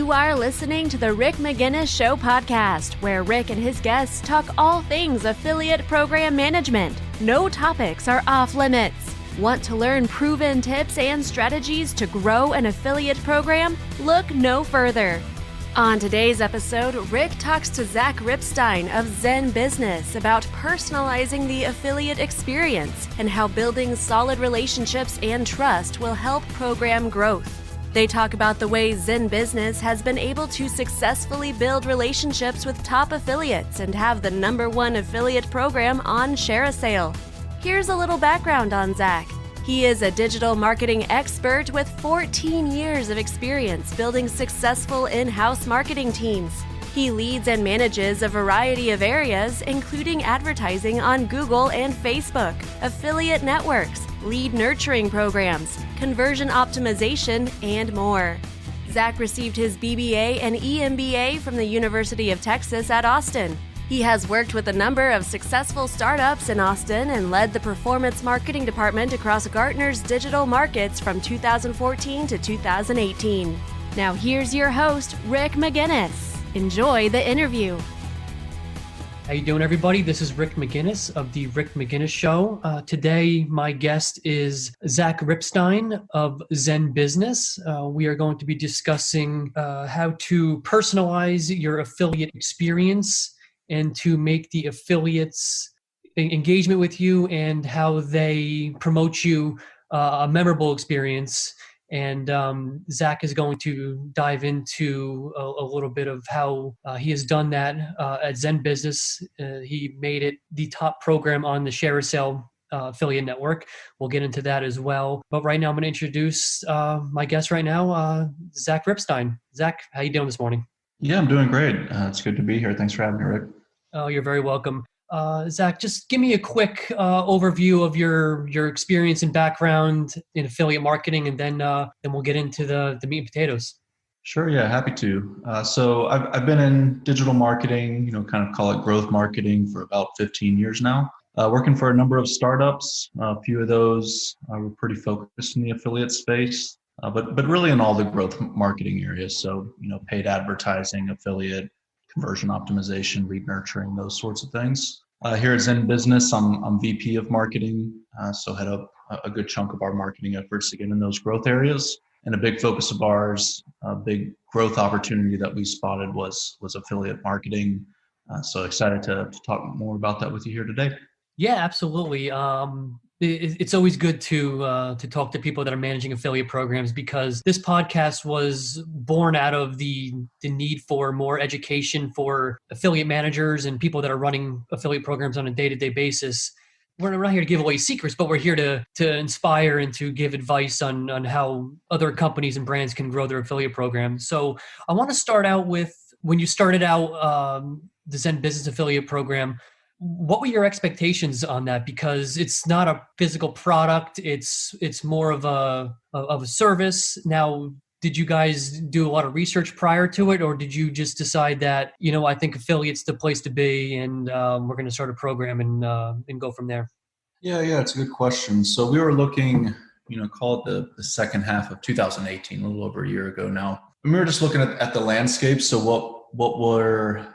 You are listening to the Rick Magennis Show podcast, where Rick and his guests talk all things affiliate program management. No topics are off limits. Want to learn proven tips and strategies to grow an affiliate program? Look no further. On today's episode, Rick talks to Zach Ripstein of Zen Business about personalizing the affiliate experience and how building solid relationships and trust will help program growth. They talk about the way Zen Business has been able to successfully build relationships with top affiliates and have the #1 affiliate program on ShareASale. Here's a little background on Zach. He is a digital marketing expert with 14 years of experience building successful in-house marketing teams. He leads and manages a variety of areas, including advertising on Google and Facebook, affiliate networks, lead nurturing programs, conversion optimization, and more. Zach received his BBA and EMBA from the University of Texas at Austin. He has worked with a number of successful startups in Austin and led the performance marketing department across Gartner's digital markets from 2014 to 2018. Now here's your host, Rick Magennis. Enjoy the interview. How you doing, everybody? This is Rick Magennis of the Rick Magennis Show. Today, my guest is Zach Ripstein of Zen Business. We are going to be discussing how to personalize your affiliate experience and to make the affiliates engagement with you and how they promote you a memorable experience. And Zach is going to dive into a little bit of how he has done that at Zen Business. He made it the top program on the ShareASale affiliate network. We'll get into that as well. But right now, I'm going to introduce my guest right now, Zach Ripstein. Zach, how you doing this morning? Yeah, I'm doing great. It's good to be here. Thanks for having me, Rick. Oh, you're very welcome. Zach, just give me a quick overview of your experience and background in affiliate marketing, and then we'll get into the meat and potatoes. Sure, yeah, happy to. So I've been in digital marketing, kind of call it growth marketing, for about 15 years now. Working for a number of startups. A few of those were pretty focused in the affiliate space, but really in all the growth marketing areas. So paid advertising, affiliate, conversion optimization, lead nurturing, those sorts of things. Here at Zen Business, I'm VP of marketing, so head up a good chunk of our marketing efforts to get in those growth areas. And a big focus of ours, a big growth opportunity that we spotted was affiliate marketing. So excited to talk more about that with you here today. Yeah, absolutely. It's always good to talk to people that are managing affiliate programs, because this podcast was born out of the need for more education for affiliate managers and people that are running affiliate programs on a day-to-day basis. We're not here to give away secrets, but we're here to inspire and to give advice on how other companies and brands can grow their affiliate programs. So I want to start out with when you started out the Zen Business Affiliate Program. What were your expectations on that? Because it's not a physical product; it's more of a service. Now, did you guys do a lot of research prior to it, or did you just decide that I think affiliate's the place to be, and we're going to start a program and go from there? Yeah, it's a good question. So we were looking, call it the second half of 2018, a little over a year ago now. And we were just looking at the landscape. So what were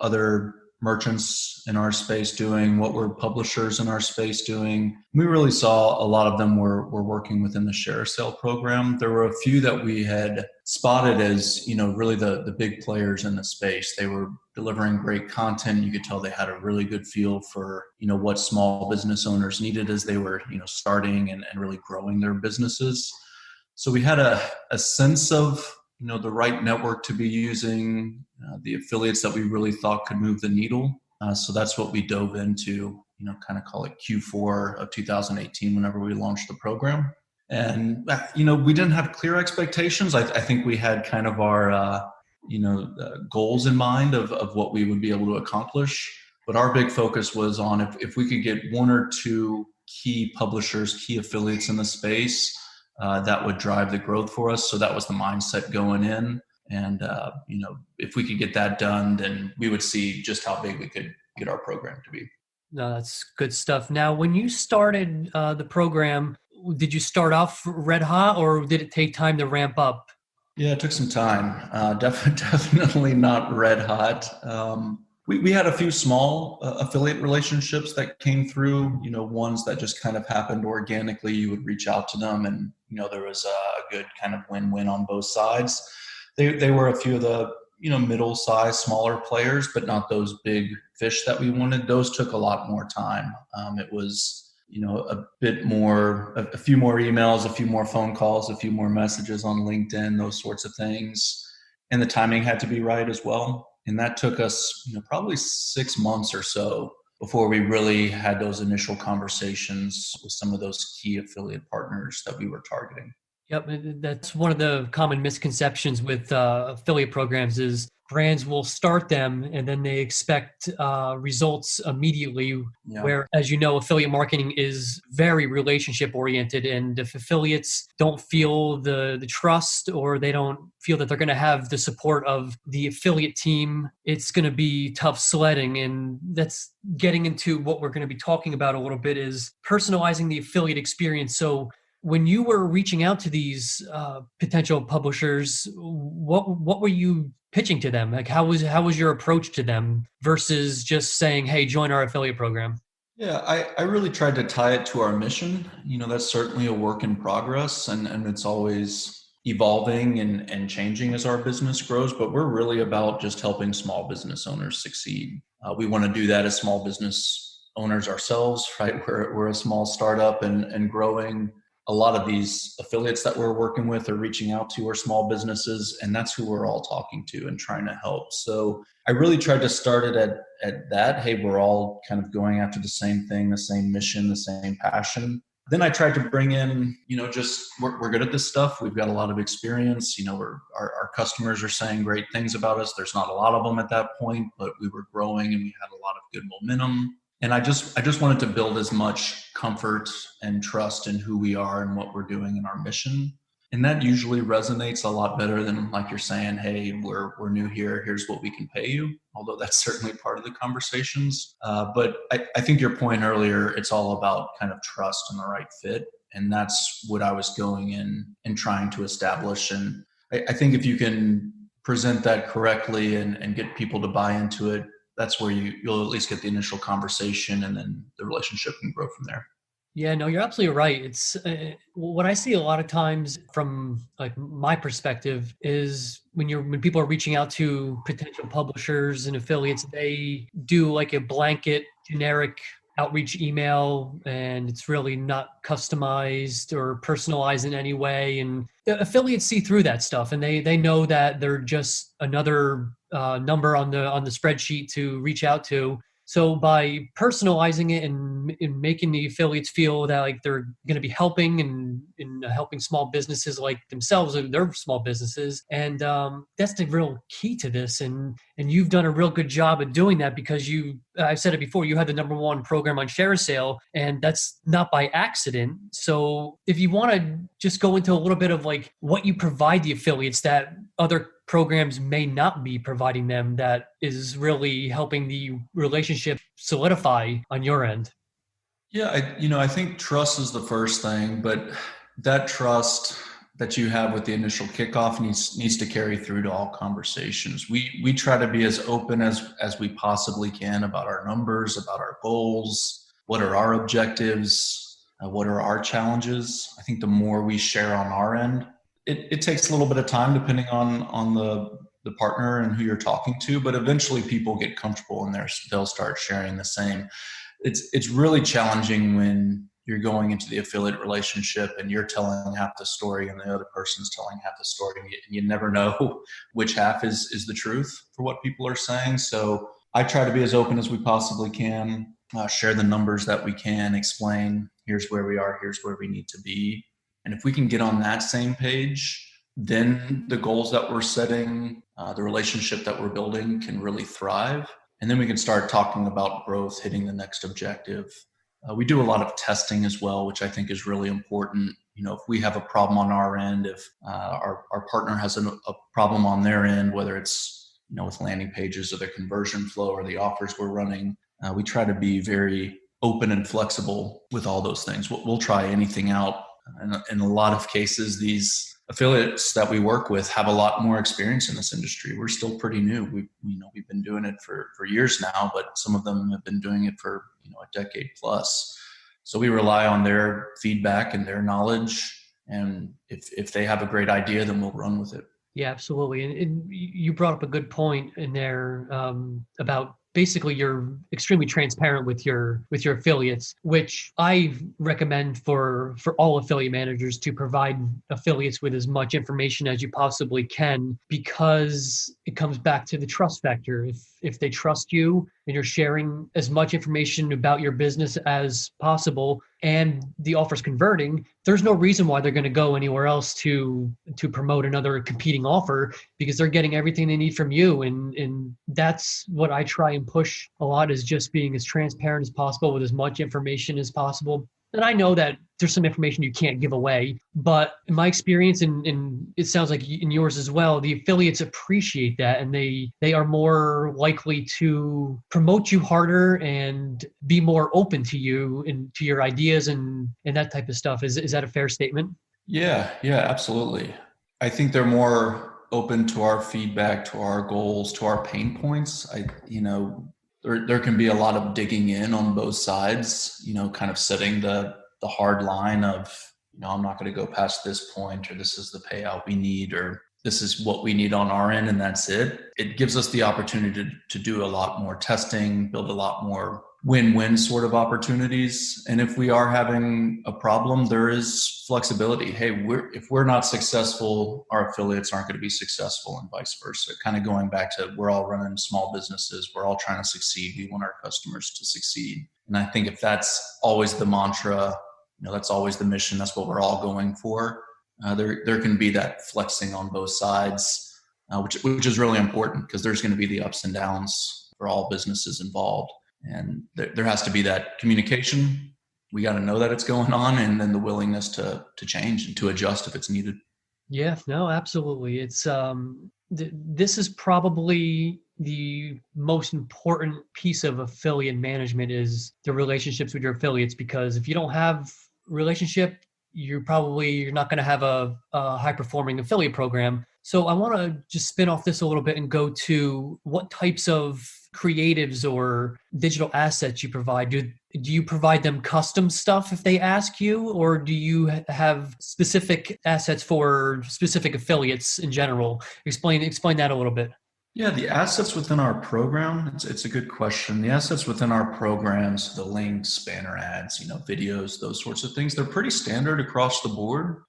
other merchants in our space doing, what were publishers in our space doing. We really saw a lot of them were working within the ShareASale program. There were a few that we had spotted as, really the big players in the space. They were delivering great content. You could tell they had a really good feel for, what small business owners needed as they were, starting and really growing their businesses. So we had a sense of, the right network to be using, the affiliates that we really thought could move the needle. So that's what we dove into, kind of call it Q4 of 2018 whenever we launched the program. And, we didn't have clear expectations. I think we had kind of our, goals in mind of what we would be able to accomplish. But our big focus was on if we could get one or two key publishers, key affiliates in the space, that would drive the growth for us. So that was the mindset going in. And, if we could get that done, then we would see just how big we could get our program to be. No, that's good stuff. Now, when you started the program, did you start off red hot, or did it take time to ramp up? Yeah, it took some time. Definitely not red hot. We had a few small affiliate relationships that came through, ones that just kind of happened organically. You would reach out to them and, there was a good kind of win-win on both sides. They were a few of the, middle-sized, smaller players, but not those big fish that we wanted. Those took a lot more time. It was, a bit more, a few more emails, a few more phone calls, a few more messages on LinkedIn, those sorts of things. And the timing had to be right as well. And that took us, probably 6 months or so before we really had those initial conversations with some of those key affiliate partners that we were targeting. Yep, that's one of the common misconceptions with affiliate programs is brands will start them and then they expect results immediately. Yeah. Where, as you know, affiliate marketing is very relationship oriented, and if affiliates don't feel the trust or they don't feel that they're going to have the support of the affiliate team, it's going to be tough sledding. And that's getting into what we're going to be talking about a little bit is personalizing the affiliate experience. So when you were reaching out to these potential publishers, what were you pitching to them? Like how was your approach to them versus just saying, "Hey, join our affiliate program"? Yeah, I really tried to tie it to our mission. That's certainly a work in progress, and it's always evolving and changing as our business grows, but we're really about just helping small business owners succeed. We want to do that as small business owners ourselves, right? We're a small startup and growing. A lot of these affiliates that we're working with or reaching out to are small businesses, and that's who we're all talking to and trying to help. So I really tried to start it at that. Hey, we're all kind of going after the same thing, the same mission, the same passion. Then I tried to bring in, just we're good at this stuff. We've got a lot of experience. Our customers are saying great things about us. There's not a lot of them at that point, but we were growing and we had a lot of good momentum. And I just wanted to build as much comfort and trust in who we are and what we're doing in our mission. And that usually resonates a lot better than like you're saying, hey, we're new here. Here's what we can pay you. Although that's certainly part of the conversations. But I think your point earlier, it's all about kind of trust and the right fit. And that's what I was going in and trying to establish. And I think if you can present that correctly and get people to buy into it, that's where you'll at least get the initial conversation, and then the relationship can grow from there. Yeah, no, you're absolutely right. It's what I see a lot of times from like my perspective is when people are reaching out to potential publishers and affiliates, they do like a blanket generic outreach email, and it's really not customized or personalized in any way. And the affiliates see through that stuff, and they know that they're just another number on the spreadsheet to reach out to. So by personalizing it and making the affiliates feel that like they're going to be helping and helping small businesses like themselves and their small businesses, and that's the real key to this. And you've done a real good job at doing that because I've said it before, you had the #1 program on ShareASale, and that's not by accident. So if you want to just go into a little bit of like what you provide the affiliates that other programs may not be providing them, that is really helping the relationship solidify on your end. Yeah, I think trust is the first thing, but that trust that you have with the initial kickoff needs to carry through to all conversations. We try to be as open as we possibly can about our numbers, about our goals, what are our objectives, what are our challenges. I think the more we share on our end, it takes a little bit of time depending on the partner and who you're talking to, but eventually people get comfortable and they'll start sharing the same. It's really challenging when you're going into the affiliate relationship and you're telling half the story and the other person's telling half the story, and you never know which half is the truth for what people are saying. So I try to be as open as we possibly can, share the numbers that we can, explain here's where we are, here's where we need to be. And if we can get on that same page, then the goals that we're setting, the relationship that we're building can really thrive. And then we can start talking about growth, hitting the next objective. We do a lot of testing as well, which I think is really important. If we have a problem on our end, if our partner has a problem on their end, whether it's with landing pages or the conversion flow or the offers we're running, we try to be very open and flexible with all those things. We'll try anything out. In a lot of cases, these affiliates that we work with have a lot more experience in this industry. We're still pretty new. We've been doing it for years now, but some of them have been doing it for a decade plus. So we rely on their feedback and their knowledge. And if they have a great idea, then we'll run with it. Yeah, absolutely. And you brought up a good point in there about basically you're extremely transparent with your affiliates, which I recommend for all affiliate managers to provide affiliates with as much information as you possibly can, because it comes back to the trust factor. If they trust you and you're sharing as much information about your business as possible and the offer's converting, there's no reason why they're going to go anywhere else to promote another competing offer, because they're getting everything they need from you. And that's what I try and push a lot, is just being as transparent as possible with as much information as possible. And I know that there's some information you can't give away, but in my experience, and it sounds like in yours as well, the affiliates appreciate that, and they are more likely to promote you harder and be more open to you and to your ideas and that type of stuff. Is that a fair statement? Yeah, absolutely. I think they're more open to our feedback, to our goals, to our pain points. There can be a lot of digging in on both sides, kind of setting the hard line of, I'm not going to go past this point, or this is the payout we need, or this is what we need on our end, and that's it. It gives us the opportunity to do a lot more testing, build a lot more win-win sort of opportunities. And if we are having a problem, there is flexibility. Hey, if we're not successful, our affiliates aren't going to be successful, and vice versa. Kind of going back to, we're all running small businesses. We're all trying to succeed. We want our customers to succeed. And I think if that's always the mantra, that's always the mission, that's what we're all going for, there can be that flexing on both sides, which is really important, because there's going to be the ups and downs for all businesses involved. And there has to be that communication. We got to know that it's going on, and then the willingness to change and to adjust if it's needed. Yeah, no, absolutely. It's this is probably the most important piece of affiliate management, is the relationships with your affiliates, because if you don't have relationship, you're not going to have a high performing affiliate program. So I want to just spin off this a little bit and go to what types of creatives or digital assets you provide. Do you provide them custom stuff if they ask you, or do you have specific assets for specific affiliates in general? Explain that a little bit. Yeah, the assets within our program, it's a good question. The assets within our programs, the links, banner ads, videos, those sorts of things, they're pretty standard across the board.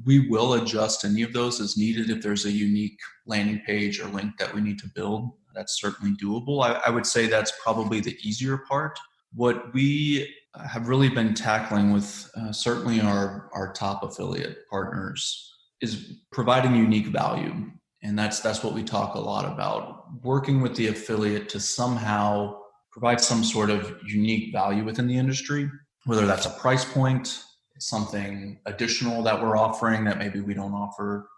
We will adjust any of those as needed. If there's a unique landing page or link that we need to build, that's certainly doable. I would say that's probably the easier part. What we have really been tackling with certainly our top affiliate partners is providing unique value. And that's what we talk a lot about, working with the affiliate to somehow provide some sort of unique value within the industry, whether that's a price point, something additional that we're offering that maybe we don't offer,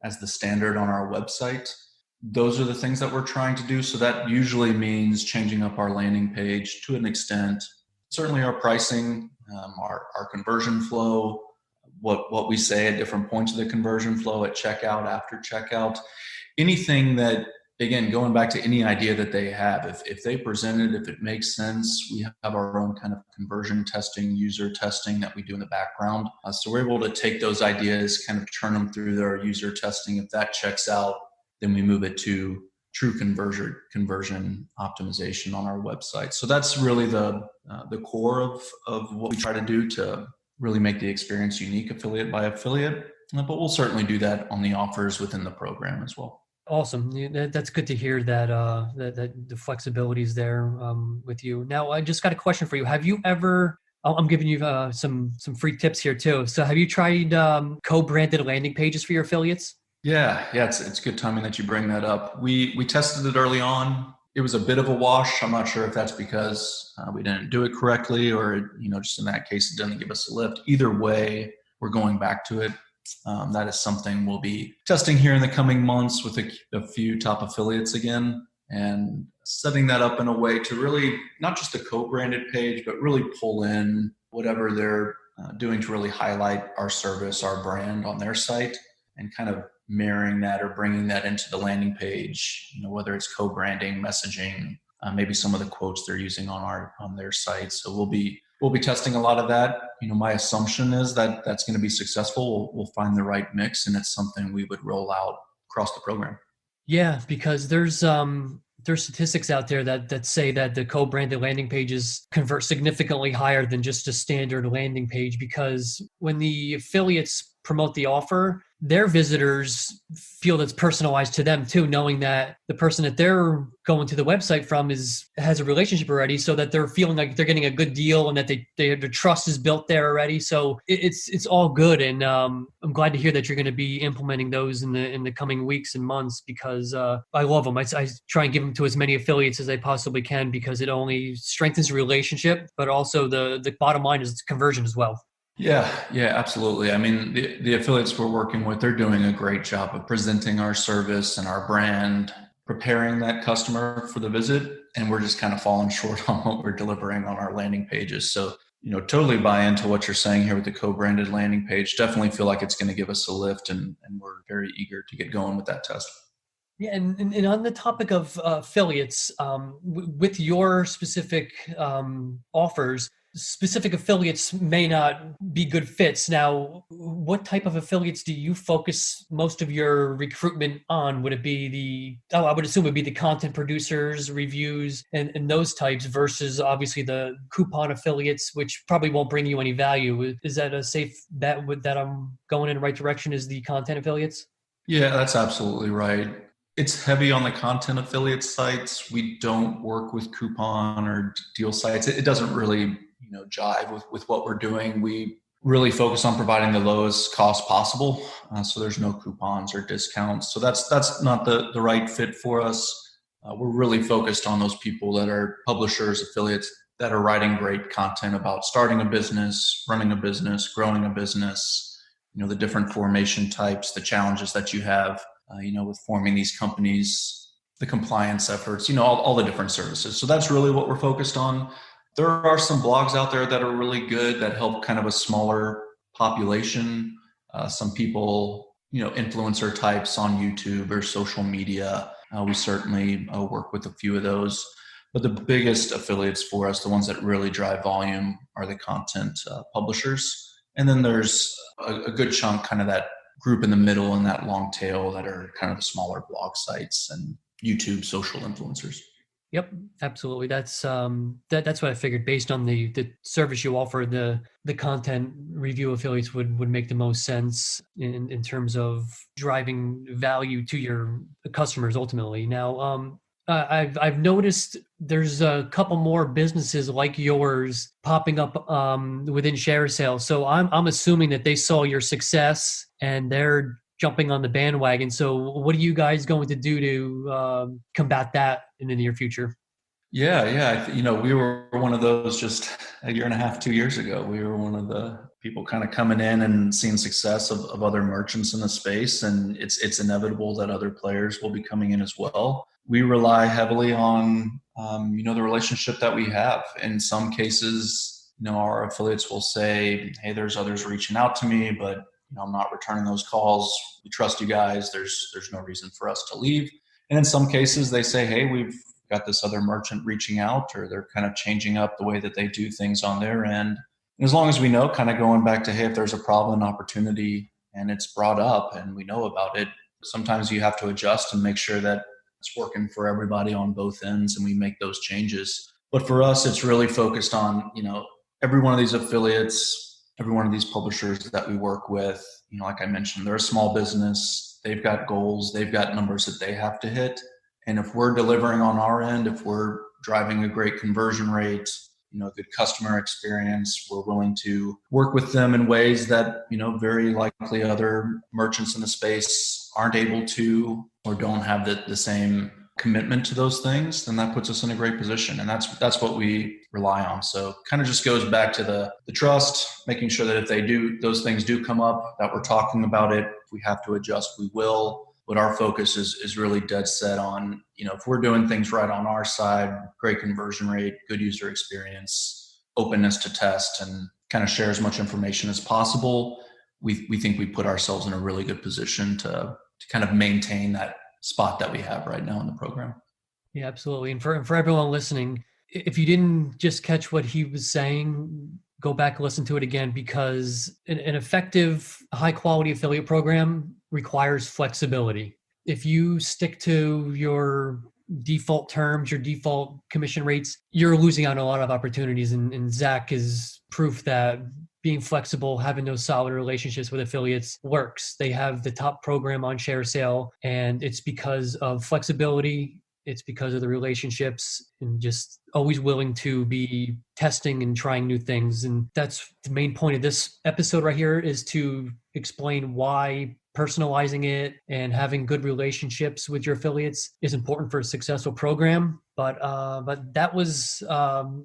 as the standard on our website. Those are the things that we're trying to do. So that usually means changing up our landing page to an extent, certainly our pricing, our conversion flow, what we say at different points of the conversion flow, at checkout, after checkout, anything that, again, going back to any idea that they have, if they present it, if it makes sense, we have our own kind of conversion testing, user testing that we do in the background. So we're able to take those ideas, kind of turn them through their user testing. If that checks out, then we move it to true conversion optimization on our website. So that's really the core of what we try to do to really make the experience unique, affiliate by affiliate. But we'll certainly do that on the offers within the program as well. Awesome. That's good to hear that that the flexibility is there with you. Now, I just got a question for you. Have you ever? I'm giving you some free tips here too. So, have you tried co-branded landing pages for your affiliates? Yeah. It's good timing that you bring that up. We tested it early on. It was a bit of a wash. I'm not sure if that's because we didn't do it correctly, or just in that case, it doesn't give us a lift. Either way, we're going back to it. That is something we'll be testing here in the coming months with a few top affiliates again, and setting that up in a way to really not just a co-branded page, but really pull in whatever their doing to really highlight our service, our brand on their site, and kind of mirroring that or bringing that into the landing page, whether it's co-branding, messaging, maybe some of the quotes they're using on their site. So we'll be testing a lot of that. My assumption is that that's going to be successful. We'll find the right mix, and it's something we would roll out across the program. Yeah, because there's statistics out there that say that the co-branded landing pages convert significantly higher than just a standard landing page, because when the affiliates promote the offer, their visitors feel that's personalized to them too, knowing that the person that they're going to the website from has a relationship already, so that they're feeling like they're getting a good deal and that their trust is built there already. So it's all good, and I'm glad to hear that you're going to be implementing those in the coming weeks and months, because I love them. I try and give them to as many affiliates as I possibly can, because it only strengthens the relationship, but also the bottom line is conversion as well. Yeah, absolutely. I mean, the affiliates we're working with, they're doing a great job of presenting our service and our brand, preparing that customer for the visit, and we're just kind of falling short on what we're delivering on our landing pages. So, totally buy into what you're saying here with the co-branded landing page. Definitely feel like it's going to give us a lift, and we're very eager to get going with that test. Yeah, and on the topic of affiliates, with your specific offers, specific affiliates may not be good fits. Now, what type of affiliates do you focus most of your recruitment on? Would it be I would assume it would be the content producers, reviews, and those types, versus obviously the coupon affiliates, which probably won't bring you any value. Is that a safe bet that I'm going in the right direction, is the content affiliates? Yeah, that's absolutely right. It's heavy on the content affiliate sites. We don't work with coupon or deal sites. It doesn't really, jive with what we're doing. We really focus on providing the lowest cost possible. So there's no coupons or discounts. So that's not the right fit for us. We're really focused on those people that are publishers, affiliates that are writing great content about starting a business, running a business, growing a business, the different formation types, the challenges that you have, with forming these companies, the compliance efforts, all the different services. So that's really what we're focused on. There are some blogs out there that are really good that help kind of a smaller population. Some people, influencer types on YouTube or social media. We certainly work with a few of those. But the biggest affiliates for us, the ones that really drive volume, are the content publishers. And then there's a good chunk, kind of that group in the middle and that long tail, that are kind of smaller blog sites and YouTube social influencers. Yep, absolutely. That's what I figured. Based on the service you offer, the content review affiliates would make the most sense in terms of driving value to your customers ultimately. Now, I've noticed there's a couple more businesses like yours popping up within Share Sales. So I'm assuming that they saw your success and they're jumping on the bandwagon. So what are you guys going to do to combat that in the near future? Yeah. We were one of those just a year and a half, 2 years ago. We were one of the people kind of coming in and seeing success of other merchants in the space. And it's inevitable that other players will be coming in as well. We rely heavily on, the relationship that we have. In some cases, our affiliates will say, hey, there's others reaching out to me, but I'm not returning those calls. We trust you guys. There's no reason for us to leave. And in some cases, they say, hey, we've got this other merchant reaching out, or they're kind of changing up the way that they do things on their end. And as long as we know, kind of going back to, hey, if there's a problem, an opportunity, and it's brought up and we know about it, sometimes you have to adjust and make sure that it's working for everybody on both ends, and we make those changes. But for us, it's really focused on, every one of these affiliates, every one of these publishers that we work with, like I mentioned, they're a small business. They've got goals. They've got numbers that they have to hit. And if we're delivering on our end, if we're driving a great conversion rate, good customer experience, we're willing to work with them in ways that, very likely other merchants in the space aren't able to, or don't have the same commitment to those things, then that puts us in a great position. And that's what we rely on. So kind of just goes back to the trust, making sure that if those things do come up, that we're talking about it. If we have to adjust, we will. But our focus is really dead set on, if we're doing things right on our side, great conversion rate, good user experience, openness to test, and kind of share as much information as possible, we think we put ourselves in a really good position to kind of maintain that spot that we have right now in the program. Yeah, absolutely. And for everyone listening, if you didn't just catch what he was saying, go back and listen to it again, because an effective, high quality affiliate program requires flexibility. If you stick to your default terms, your default commission rates, you're losing out on a lot of opportunities. And Zach is proof that being flexible, having those solid relationships with affiliates works. They have the top program on Share Sale, and it's because of flexibility. It's because of the relationships and just always willing to be testing and trying new things. And that's the main point of this episode right here, is to explain why personalizing it and having good relationships with your affiliates is important for a successful program. But that was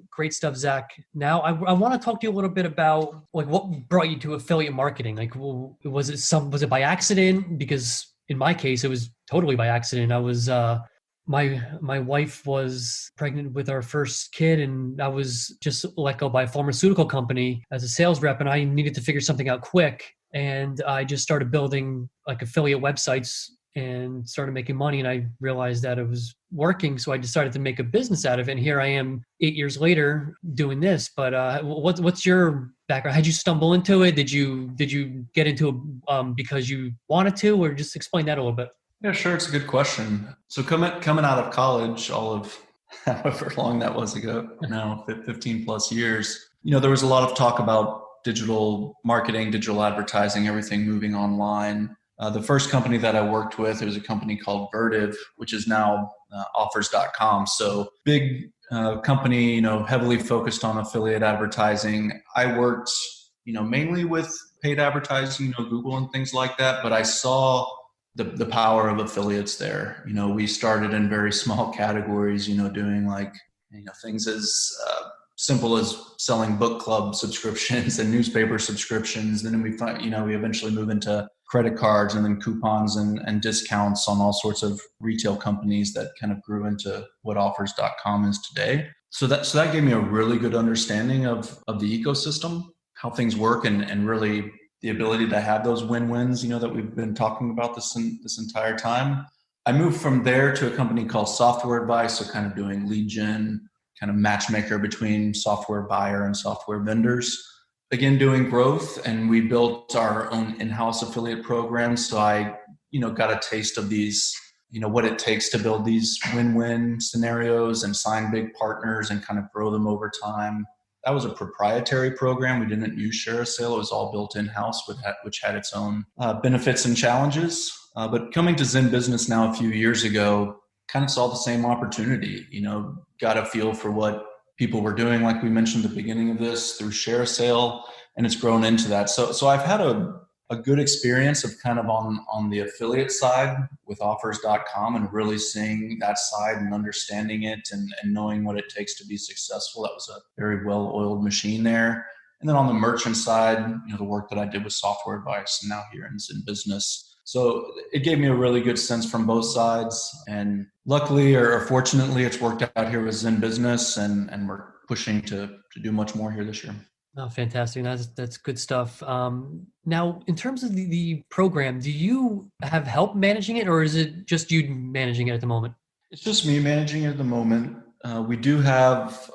great stuff, Zach. Now I want to talk to you a little bit about like what brought you to affiliate marketing. Like, was it by accident? Because in my case, it was totally by accident. I was my wife was pregnant with our first kid, and I was just let go by a pharmaceutical company as a sales rep, and I needed to figure something out quick. And I just started building like affiliate websites and started making money, and I realized that it was working. So I decided to make a business out of it. And here I am 8 years later doing this. But what's your background? How'd you stumble into it? Did you get into it because you wanted to, or just explain that a little bit? Yeah, sure. It's a good question. So coming out of college, all of however long that was ago, now 15 plus years, there was a lot of talk about digital marketing, digital advertising, everything moving online. The first company that I worked with, it was a company called Vertiv, which is now offers.com. So big company, heavily focused on affiliate advertising. I worked, mainly with paid advertising, Google and things like that, but I saw the power of affiliates there. We started in very small categories, doing like, things as simple as selling book club subscriptions and newspaper subscriptions. And then we eventually move into credit cards and then coupons and discounts on all sorts of retail companies that kind of grew into what offers.com is today. So that gave me a really good understanding of the ecosystem, how things work, and really the ability to have those win-wins, that we've been talking about this entire time. I moved from there to a company called Software Advice, so kind of doing lead gen, kind of matchmaker between software buyer and software vendors. Again, doing growth, and we built our own in-house affiliate program. So I, got a taste of these, what it takes to build these win-win scenarios and sign big partners and kind of grow them over time. That was a proprietary program. We didn't use Share Sale. It was all built in-house, which had its own benefits and challenges. But coming to Zen Business now a few years ago, kind of saw the same opportunity, got a feel for what people were doing, like we mentioned at the beginning of this, through Share Sale, and it's grown into that. So I've had a good experience of kind of on the affiliate side with offers.com and really seeing that side and understanding it and knowing what it takes to be successful. That was a very well-oiled machine there. And then on the merchant side, the work that I did with Software Advice and now here in Business. So it gave me a really good sense from both sides. And luckily or fortunately, it's worked out here with Zen Business, and we're pushing to do much more here this year. Oh, fantastic. That's good stuff. Now, in terms of the program, do you have help managing it, or is it just you managing it at the moment? It's just me managing it at the moment. We do have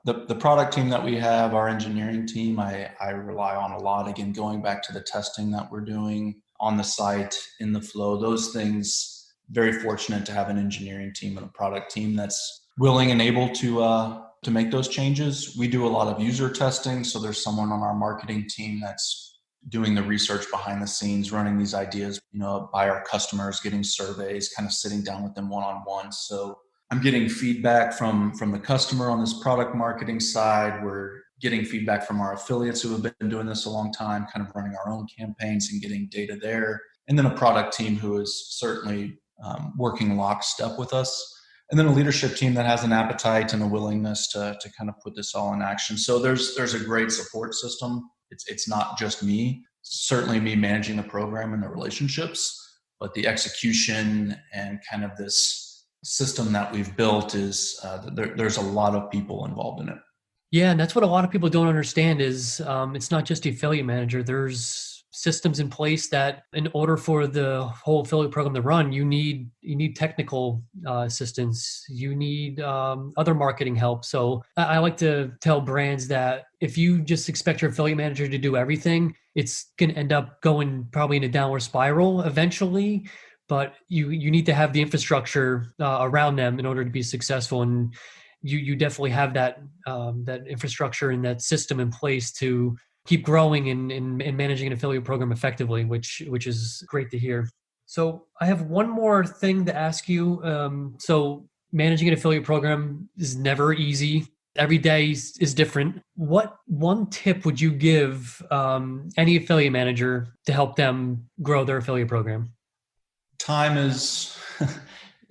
the product team that we have, our engineering team, I rely on a lot. Again, going back to the testing that we're doing on the site, in the flow, those things, very fortunate to have an engineering team and a product team that's willing and able to make those changes. We do a lot of user testing. So there's someone on our marketing team that's doing the research behind the scenes, running these ideas, by our customers, getting surveys, kind of sitting down with them one-on-one. So I'm getting feedback from the customer on this product marketing side. We're getting feedback from our affiliates who have been doing this a long time, kind of running our own campaigns and getting data there. And then a product team who is certainly working lockstep with us. And then a leadership team that has an appetite and a willingness to kind of put this all in action. So there's a great support system. It's not just me, certainly me managing the program and the relationships, but the execution and kind of this system that we've built is there's a lot of people involved in it. Yeah, and that's what a lot of people don't understand is it's not just the affiliate manager. There's systems in place that in order for the whole affiliate program to run, you need technical assistance. You need other marketing help. So I like to tell brands that if you just expect your affiliate manager to do everything, it's going to end up going probably in a downward spiral eventually. But you need to have the infrastructure around them in order to be successful. And you definitely have that infrastructure and that system in place to keep growing and managing an affiliate program effectively, which is great to hear. So I have one more thing to ask you. So managing an affiliate program is never easy. Every day is different. What one tip would you give any affiliate manager to help them grow their affiliate program? Time is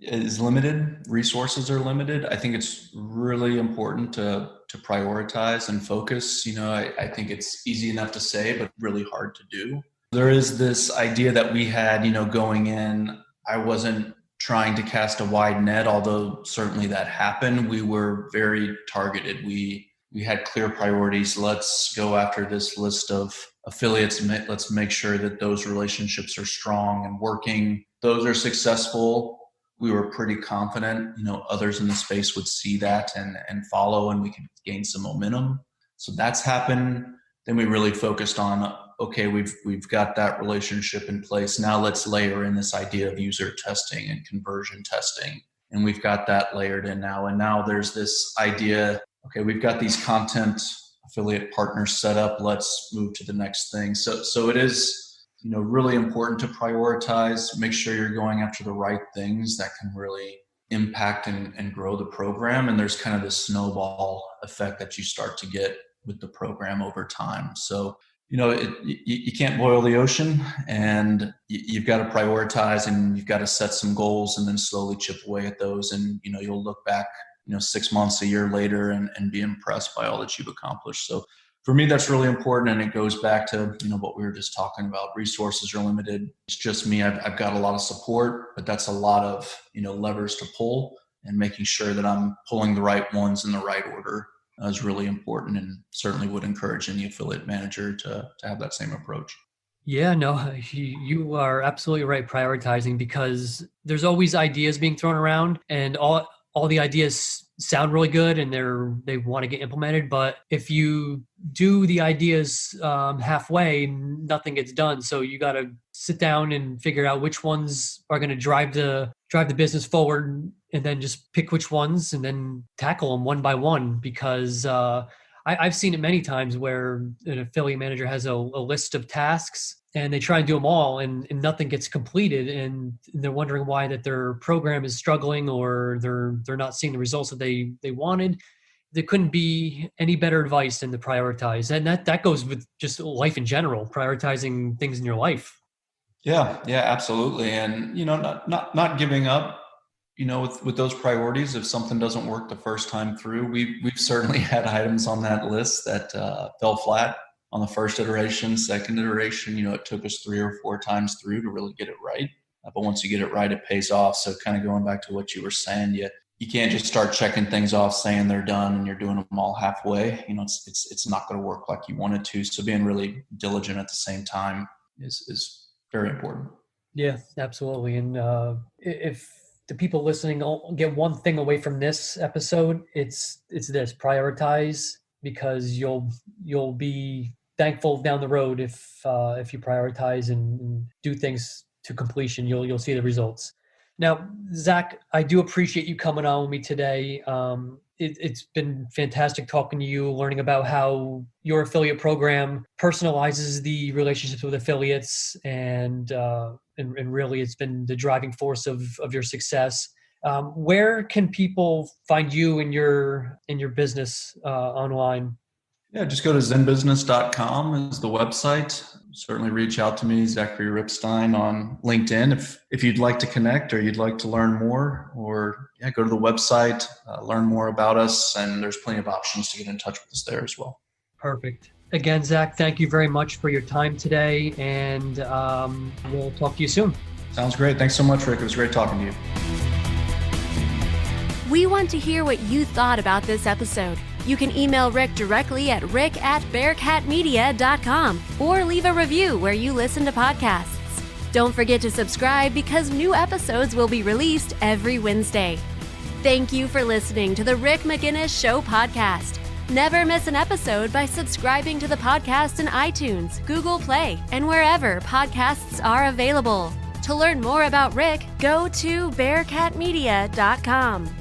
is limited. Resources are limited. I think it's really important to prioritize and focus. I think it's easy enough to say, but really hard to do. There is this idea that we had, going in. I wasn't trying to cast a wide net, although certainly that happened. We were very targeted. We had clear priorities. Let's go after this list of affiliates. Let's make sure that those relationships are strong and working. Those are successful. We were pretty confident, others in the space would see that and follow, and we could gain some momentum. So that's happened. Then we really focused on, okay, we've got that relationship in place. Now let's layer in this idea of user testing and conversion testing. And we've got that layered in now. And now there's this idea, okay, we've got these content affiliate partners set up. Let's move to the next thing. So it is, really important to prioritize, make sure you're going after the right things that can really impact and grow the program. And there's kind of this snowball effect that you start to get with the program over time. So, you can't boil the ocean, and you've got to prioritize, and you've got to set some goals and then slowly chip away at those. And, you'll look back, 6 months, a year later and be impressed by all that you've accomplished. So for me, that's really important. And it goes back to, what we were just talking about. Resources are limited. It's just me. I've got a lot of support, but that's a lot of, levers to pull, and making sure that I'm pulling the right ones in the right order is really important, and certainly would encourage any affiliate manager to have that same approach. Yeah, no, you are absolutely right prioritizing, because there's always ideas being thrown around, and all the ideas sound really good and they want to get implemented. But if you do the ideas halfway, nothing gets done. So you got to sit down and figure out which ones are going to drive the business forward, and then just pick which ones and then tackle them one by one. Because I've seen it many times where an affiliate manager has a list of tasks, and they try and do them all, and nothing gets completed, and they're wondering why that their program is struggling, or they're not seeing the results that they wanted. There couldn't be any better advice than to prioritize, and that goes with just life in general, prioritizing things in your life. Yeah, absolutely. And not giving up. With those priorities, if something doesn't work the first time through, we've certainly had items on that list that fell flat on the first iteration, second iteration. It took us 3 or 4 times through to really get it right. But once you get it right, it pays off. So kind of going back to what you were saying, you can't just start checking things off, saying they're done, and you're doing them all halfway. It's not going to work like you wanted to. So being really diligent at the same time is very important. Yeah, absolutely. And if the people listening get one thing away from this episode, it's this: prioritize, because you'll be thankful down the road if you prioritize and do things to completion. You'll see the results. Now, Zach, I do appreciate you coming on with me today. It's been fantastic talking to you, learning about how your affiliate program personalizes the relationships with affiliates, and really it's been the driving force of your success. Where can people find you in your business online? Yeah, just go to zenbusiness.com is the website. Certainly reach out to me, Zachary Ripstein, on LinkedIn if you'd like to connect or you'd like to learn more, or go to the website, learn more about us, and there's plenty of options to get in touch with us there as well. Perfect. Again, Zach, thank you very much for your time today, and we'll talk to you soon. Sounds great. Thanks so much, Rick. It was great talking to you. We want to hear what you thought about this episode. You can email Rick directly at rick@bearcatmedia.com or leave a review where you listen to podcasts. Don't forget to subscribe because new episodes will be released every Wednesday. Thank you for listening to the Rick Magennis Show podcast. Never miss an episode by subscribing to the podcast in iTunes, Google Play, and wherever podcasts are available. To learn more about Rick, go to bearcatmedia.com.